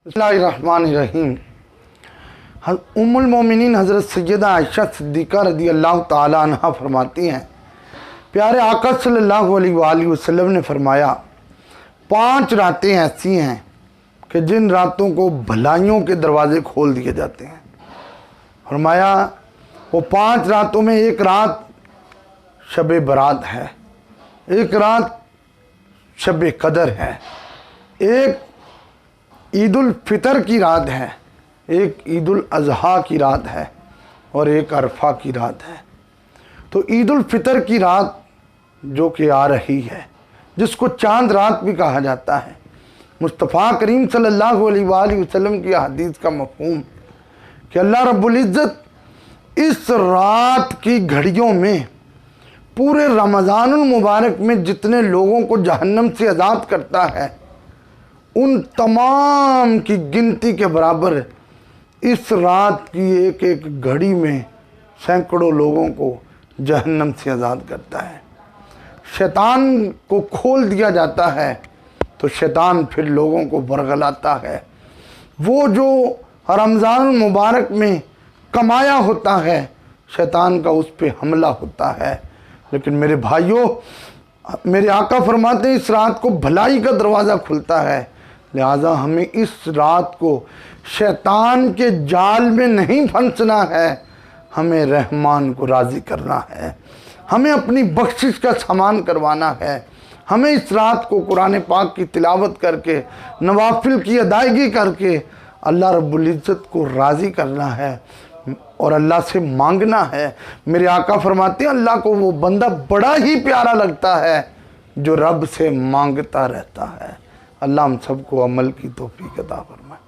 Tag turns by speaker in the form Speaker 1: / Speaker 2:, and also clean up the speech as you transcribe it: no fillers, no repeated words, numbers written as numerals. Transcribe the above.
Speaker 1: बिस्मिल्लाहिर्रहमानिर्रहीम। उम्मुल मोमिनीन हज़रत सैयदा आयशा सिद्दीक़ा रज़ी अल्लाह ताला अन्हा फरमाती हैं, प्यारे आका सल्लल्लाहु अलैहि वसल्लम ने फरमाया, 5 रातें ऐसी हैं कि जिन रातों को भलाइयों के दरवाज़े खोल दिए जाते हैं। फरमाया वो 5 रातों में एक रात शब बरात है, एक रात शब कदर है, एक ईद उल फितर की रात है, एक ईद उल अज़हा की रात है और एक अरफा की रात है। तो ईद उल फितर की रात जो कि आ रही है, जिसको चांद रात भी कहा जाता है, मुस्तफ़ा करीम सल्लल्लाहु अलैहि वसल्लम की हदीस का मफ़हूम कि अल्लाह रब्बुल इज़्ज़त इस रात की घड़ियों में पूरे रमज़ानुल मुबारक में जितने लोगों को जहन्नम से आज़ाद करता है, उन तमाम की गिनती के बराबर इस रात की एक एक घड़ी में सैकड़ों लोगों को जहन्नम से आज़ाद करता है। शैतान को खोल दिया जाता है तो शैतान फिर लोगों को बरगलाता है। वो जो रमज़ान मुबारक में कमाया होता है, शैतान का उस पर हमला होता है। लेकिन मेरे भाइयों, मेरे आका फरमाते हैं इस रात को भलाई का दरवाज़ा खुलता है, लिहाजा हमें इस रात को शैतान के जाल में नहीं फंसना है, हमें रहमान को राज़ी करना है, हमें अपनी बख्शिश का सामान करवाना है, हमें इस रात को कुरान पाक की तिलावत करके, नवाफिल की अदायगी करके अल्लाह रब्बुल इज़्ज़त को राज़ी करना है और अल्लाह से मांगना है। मेरे आका फरमाते हैं अल्लाह को वो बंदा बड़ा ही प्यारा लगता है जो रब से मांगता रहता है। अल्लाह हम सबको अमल की तौफीक अता फरमाए।